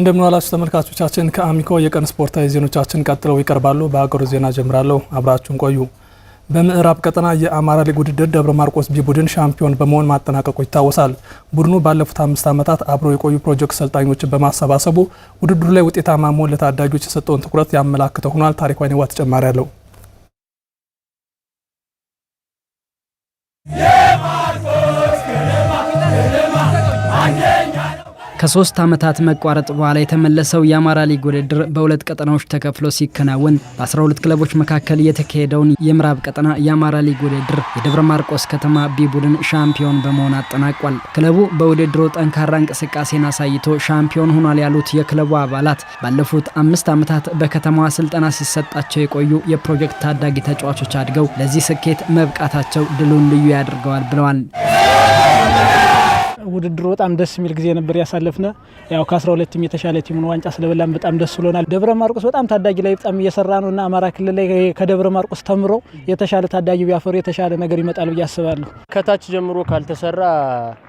እንደምን ዋላችሁ ተመልካቾቻችን። ከአሚኮ የቀን ስፖርታዊ ዜናዎቻችን ቀጥለው ይቀርባሉ። በአገሩ ዜና ጀምራለሁ፣ አብራችሁን ቆዩ። በምዕራብ ቀጠና የአማራ ሊግ ውድድር ደብረ ማርቆስ ቢ ቡድን ሻምፒዮን በመሆን ማጠናቀቁ ይታወሳል። ቡድኑ ባለፉት 5 ዓመታት አብረው የቆዩ ፕሮጀክት ሰልጣኞችን በማሰባሰቡ ውድድሩ ላይ ውጤታማ መሆን ለታዳጊዎች የሰጠውን ትኩረት ያመላክተ ሆኗል። ታሪክ ዋይኔዋ ተጨማሪ አለው። ከ3 ዓመታት መቋረጥ በኋላ የተመለሰው የአማራ ሊግ ውድድር በሁለት ቀጠናዎች ተከፍሎ ሲከናወን በ12 ክለቦች መካከል የተካሄደውን የምዕራብ ቀጠና የአማራ ሊግ ውድድር የደብረ ማርቆስ ከተማ ቢ ቡድን ሻምፒዮን በመሆን አጠናቋል። ክለቡ በውድድሩ ጠንካራ እንቅስቃሴን አሳይቶ ሻምፒዮን ሆኗል ያሉት የክለቡ አባላት ባለፉት 5 ዓመታት በከተማዋ ስልጠና ሲሰጣቸው የቆዩ የፕሮጀክት ታዳጊ ተጫዋቾች አድገው ለዚህ ስኬት መብቃታቸው ድሉን ልዩ ያደርገዋል ብለዋል። ውድድሩ በጣም ደስ የሚል ጊዜ ነበር ያሳለፍነ። ያው ከ12ም የተሻለ ቲሙን ዋንጫ ስለበላን በጣም ደስ ብሎናል። ደብረ ማርቆስ በጣም ታዳጊ ላይ በጣም እየሰራ ነውና አማራ ክልል ላይ ከደብረ ማርቆስ ተምሮ የተሻለ ታዳጊ ቢያፈሩ የተሻለ ነገር ይመጣል ብዬ አስባለሁ። ከታች ጀምሮ ካልተሰራ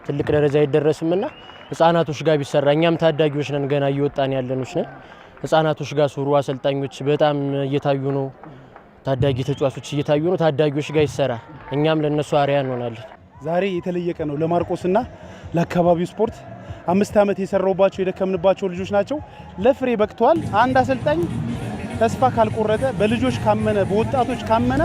ትልቅ ደረጃ አይደረስምና ህፃናቶች ጋር ቢሰራ እኛም ታዳጊዎች ነን፣ ገና እየወጣን ያለኖች ነን። ህፃናቶች ጋር ሱሩ አሰልጣኞች በጣም እየታዩ ነው፣ ታዳጊ ተጫዋቾች እየታዩ ነው። ታዳጊዎች ጋር ይሰራ፣ እኛም ለነሱ አሪያ እንሆናለን። ዛሬ የተለየ ቀን ነው ለማርቆስና ለአካባቢው ስፖርት። 5 ዓመት የሰራውባቸው የደከምንባቸው ልጆች ናቸው፣ ለፍሬ በቅተዋል። አንድ አሰልጣኝ ተስፋ ካልቆረጠ በልጆች ካመነ በወጣቶች ካመነ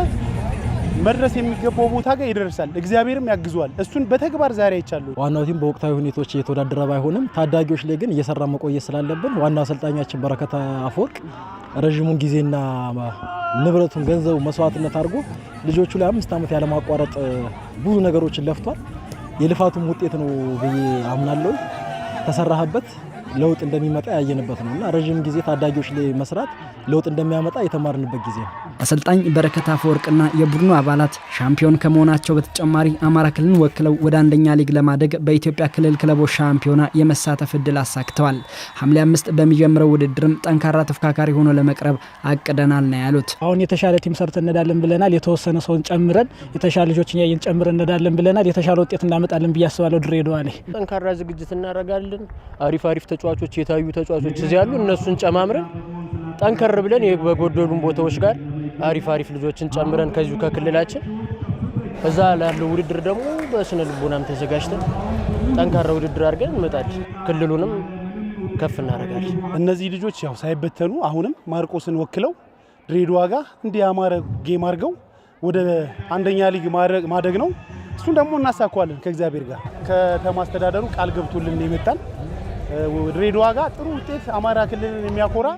መድረስ የሚገባው ቦታ ጋር ይደርሳል፣ እግዚአብሔርም ያግዟል። እሱን በተግባር ዛሬ አይቻለሁ። ዋናው ቲም በወቅታዊ ሁኔታዎች እየተወዳደረ ባይሆንም ታዳጊዎች ላይ ግን እየሰራ መቆየት ስላለብን ዋናው አሰልጣኛችን በረከት አፈወርቅ ረጅሙን ጊዜና ንብረቱን ገንዘቡ መስዋዕትነት አድርጎ ልጆቹ ላይ 5 ዓመት ያለማቋረጥ ብዙ ነገሮችን ለፍቷል። የልፋቱም ውጤት ነው ብዬ አምናለሁ። ተሰራህበት ለውጥ እንደሚመጣ ያየንበት ነውና ረጅም ጊዜ ታዳጊዎች ላይ መስራት ለውጥ እንደሚያመጣ የተማርንበት ጊዜ ነው። አሰልጣኝ በረከት አፈወርቅና የቡድኑ አባላት ሻምፒዮን ከመሆናቸው በተጨማሪ አማራ ክልልን ወክለው ወደ አንደኛ ሊግ ለማደግ በኢትዮጵያ ክልል ክለቦች ሻምፒዮና የመሳተፍ እድል አሳክተዋል። ሐምሌ 5 በሚጀምረው ውድድርም ጠንካራ ተፎካካሪ ሆኖ ለመቅረብ አቅደናል ነው ያሉት። አሁን የተሻለ ቲም ሰርተን እንሄዳለን ብለናል። የተወሰነ ሰውን ጨምረን የተሻለ ልጆችን ያየን ጨምረን እንሄዳለን ብለናል። የተሻለ ውጤት እናመጣለን ብዬ አስባለሁ። ድሬዳዋ ላይ ጠንካራ ዝግጅት እናደርጋለን። አሪፍ ተጫዋቾች የታዩ ተጫዋቾች እዚህ ያሉ እነሱን ጨማምረን ጠንከር ብለን በጎደሉን ቦታዎች ጋር አሪፍ ልጆችን ጨምረን ከዚሁ ከክልላችን እዛ ላለው ውድድር ደግሞ በስነ ልቦናም ተዘጋጅተን ጠንካራ ውድድር አድርገን እንመጣለን። ክልሉንም ከፍ እናደርጋለን። እነዚህ ልጆች ያው ሳይበተኑ አሁንም ማርቆስን ወክለው ድሬዳዋ ጋር እንዲያማረ ጌም አድርገው ወደ አንደኛ ሊግ ማደግ ነው። እሱን ደግሞ እናሳካዋለን ከእግዚአብሔር ጋር። ከተማ አስተዳደሩ ቃል ገብቶልን ይመጣል። ድሬዳዋ ጋር ጥሩ ውጤት አማራ ክልልን የሚያኮራ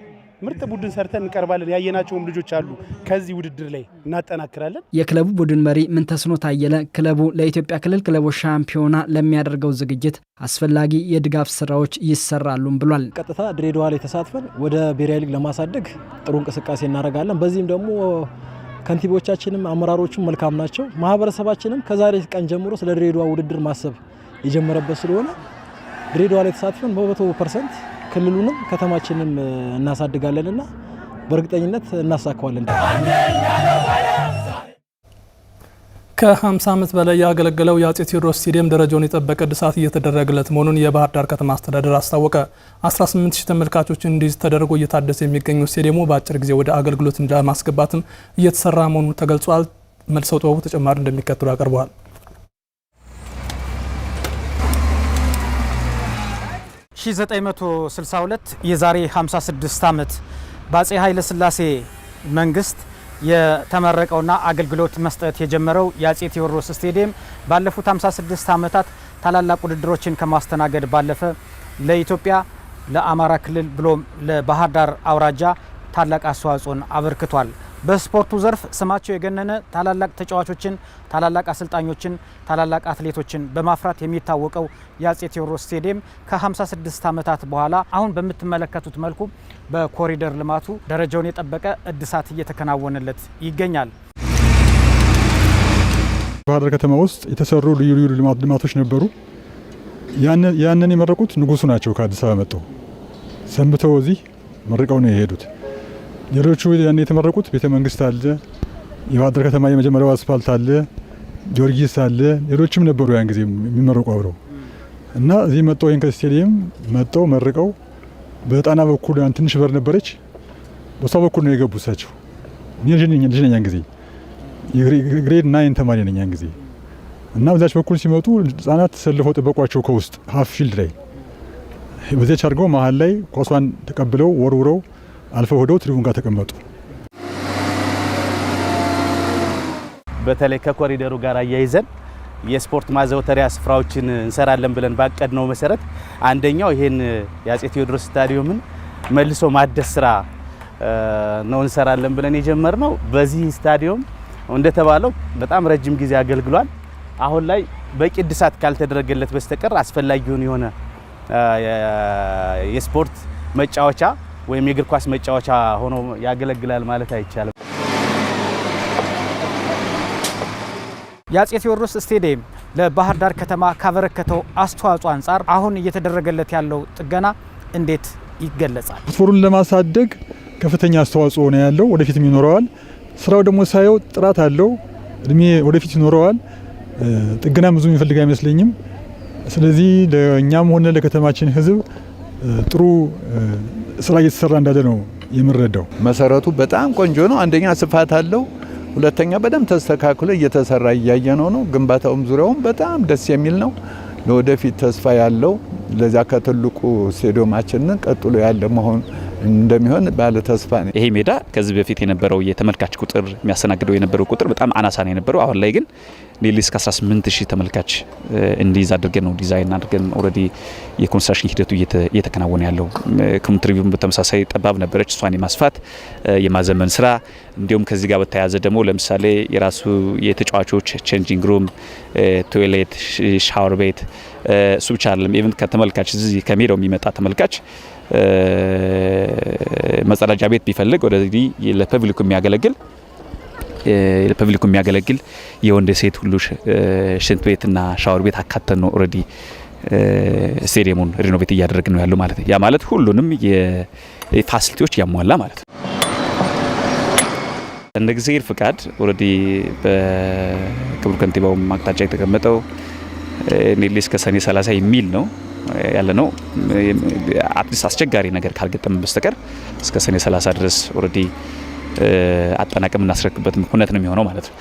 ምርጥ ቡድን ሰርተን እንቀርባለን። ያየናቸውም ልጆች አሉ። ከዚህ ውድድር ላይ እናጠናክራለን። የክለቡ ቡድን መሪ ምንተስኖት አየለ ክለቡ ለኢትዮጵያ ክልል ክለቦች ሻምፒዮና ለሚያደርገው ዝግጅት አስፈላጊ የድጋፍ ስራዎች ይሰራሉም ብሏል። ቀጥታ ድሬዳዋ ላይ ተሳትፈን ወደ ብሔራዊ ሊግ ለማሳደግ ጥሩ እንቅስቃሴ እናደርጋለን። በዚህም ደግሞ ከንቲቦቻችንም አመራሮቹም መልካም ናቸው። ማህበረሰባችንም ከዛሬ ቀን ጀምሮ ስለ ድሬዳዋ ውድድር ማሰብ የጀመረበት ስለሆነ ድሬዳዋ ላይ ተሳትፈን በ100% ክልሉንም ከተማችንም እናሳድጋለንና በእርግጠኝነት እናሳካዋለን። ከ50 ዓመት በላይ ያገለገለው የአጼ ቴዎድሮስ ስቴዲየም ደረጃውን የጠበቀ እድሳት እየተደረገለት መሆኑን የባህር ዳር ከተማ አስተዳደር አስታወቀ። 18000 ተመልካቾችን እንዲይዝ ተደርጎ እየታደሰ የሚገኘው ስቴዲየሙ በአጭር ጊዜ ወደ አገልግሎት ለማስገባትም እየተሰራ መሆኑን ተገልጿል። መልሰው ጥበቡ ተጨማሪ እንደሚከተሉ ያቀርበዋል። 1962 የዛሬ 56 ዓመት በአጼ ኃይለ ሥላሴ መንግስት የተመረቀውና አገልግሎት መስጠት የጀመረው የአጼ ቴዎድሮስ ስቴዲየም ባለፉት 56 ዓመታት ታላላቅ ውድድሮችን ከማስተናገድ ባለፈ ለኢትዮጵያ፣ ለአማራ ክልል ብሎም ለባህር ዳር አውራጃ ታላቅ አስተዋጽኦን አበርክቷል። በስፖርቱ ዘርፍ ስማቸው የገነነ ታላላቅ ተጫዋቾችን፣ ታላላቅ አሰልጣኞችን፣ ታላላቅ አትሌቶችን በማፍራት የሚታወቀው የአጼ ቴዎድሮስ ስቴዲየም ከ56 ዓመታት በኋላ አሁን በምትመለከቱት መልኩ በኮሪደር ልማቱ ደረጃውን የጠበቀ እድሳት እየተከናወነለት ይገኛል። ባህር ዳር ከተማ ውስጥ የተሰሩ ልዩ ልማቶች ነበሩ። ያንን የመረቁት ንጉሱ ናቸው። ከአዲስ አበባ መጥተው ሰንብተው እዚህ መርቀው ነው የሄዱት። ሌሎቹ ያን የተመረቁት ቤተ መንግስት አለ፣ የባህር ዳር ከተማ የመጀመሪያው አስፋልት አለ፣ ጊዮርጊስ አለ፣ ሌሎችም ነበሩ ያን ጊዜ የሚመረቁ አብረው እና እዚህ መጥተው ይህን ስቴዲየም መጥተው መርቀው በጣና በኩል ትንሽ በር ነበረች። በሷ በኩል ነው የገቡት እሳቸው። ልጅ ነኝ ያን ጊዜ ግሬድ 9 ተማሪ ነኝ ያን ጊዜ እና በዛች በኩል ሲመጡ ህጻናት ተሰልፈው ጠበቋቸው ከውስጥ ሀፍ ፊልድ ላይ በዚያች አድርገው መሀል ላይ ኳሷን ተቀብለው ወርውረው አልፈው ሄደው ትሪቡን ጋር ተቀመጡ። በተለይ ከኮሪደሩ ጋር አያይዘን የስፖርት ማዘውተሪያ ስፍራዎችን እንሰራለን ብለን ባቀድነው መሰረት አንደኛው ይሄን የአጼ ቴዎድሮስ ስታዲየምን መልሶ ማደስ ስራ ነው እንሰራለን ብለን የጀመርነው። በዚህ ስታዲየም እንደተባለው በጣም ረጅም ጊዜ አገልግሏል። አሁን ላይ በቂ እድሳት ካልተደረገለት በስተቀር አስፈላጊውን የሆነ የስፖርት መጫወቻ ወይም የእግር ኳስ መጫወቻ ሆኖ ያገለግላል ማለት አይቻልም። የአጼ ቴዎድሮስ ስቴዲየም ለባህር ዳር ከተማ ካበረከተው አስተዋጽኦ አንጻር አሁን እየተደረገለት ያለው ጥገና እንዴት ይገለጻል? ስፖርቱን ለማሳደግ ከፍተኛ አስተዋጽኦ ነው ያለው፣ ወደፊትም ይኖረዋል። ስራው ደግሞ ሳየው ጥራት አለው፣ እድሜ ወደፊት ይኖረዋል። ጥገና ብዙ የሚፈልግ አይመስለኝም። ስለዚህ ለእኛም ሆነ ለከተማችን ሕዝብ ጥሩ ስራ እየተሰራ እንዳለ ነው የምንረዳው። መሰረቱ በጣም ቆንጆ ነው። አንደኛ ስፋት አለው፣ ሁለተኛ በደንብ ተስተካክሎ እየተሰራ እያየነው ነው። ግንባታውም ዙሪያውም በጣም ደስ የሚል ነው። ለወደፊት ተስፋ ያለው ለዛ ከትልቁ ስቴዲየማችን ቀጥሎ ያለ መሆን እንደሚሆን ባለ ተስፋ ነው። ይሄ ሜዳ ከዚህ በፊት የነበረው የተመልካች ቁጥር የሚያስተናግደው የነበረው ቁጥር በጣም አናሳ ነው የነበረው። አሁን ላይ ግን ኔሊ እስከ 18000 ተመልካች እንዲይዝ አድርገን ነው ዲዛይን አድርገን ኦልሬዲ የኮንስትራክሽን ሂደቱ እየተከናወነ ያለው። ኮሚትሪቪውም በተመሳሳይ ጠባብ ነበረች፣ እሷን የማስፋት የማዘመን ስራ እንዲሁም ከዚህ ጋር በተያያዘ ደግሞ ለምሳሌ የራሱ የተጫዋቾች ቼንጂንግ ሩም፣ ቶይሌት፣ ሻወር ቤት እሱ ብቻ አይደለም። ኢቭን ከተመልካች እዚህ ከሜዳው የሚመጣ ተመልካች መጸዳጃ ቤት ቢፈልግ ወደዚህ ለፐብሊኩ የሚያገለግል የወንድ ሴት ሁሉ ሽንት ቤትና ሻወር ቤት አካተን ነው ኦልሬዲ ስቴዲየሙን ሪኖቬት እያደረግን ነው ያለው ማለት ነው። ያ ማለት ሁሉንም የፋሲሊቲዎች ያሟላ ማለት ነው። እንደ እግዚአብሔር ፍቃድ ኦልሬዲ በክቡር ከንቲባው አቅጣጫ የተቀመጠው ኔሊ እስከ ሰኔ 30 የሚል ነው ያለ ነው። አዲስ አስቸጋሪ ነገር ካልገጠመ በስተቀር እስከ ሰኔ 30 ድረስ ኦልሬዲ አጠናቀም እናስረክበት ሁኔታ ነው የሚሆነው ማለት ነው።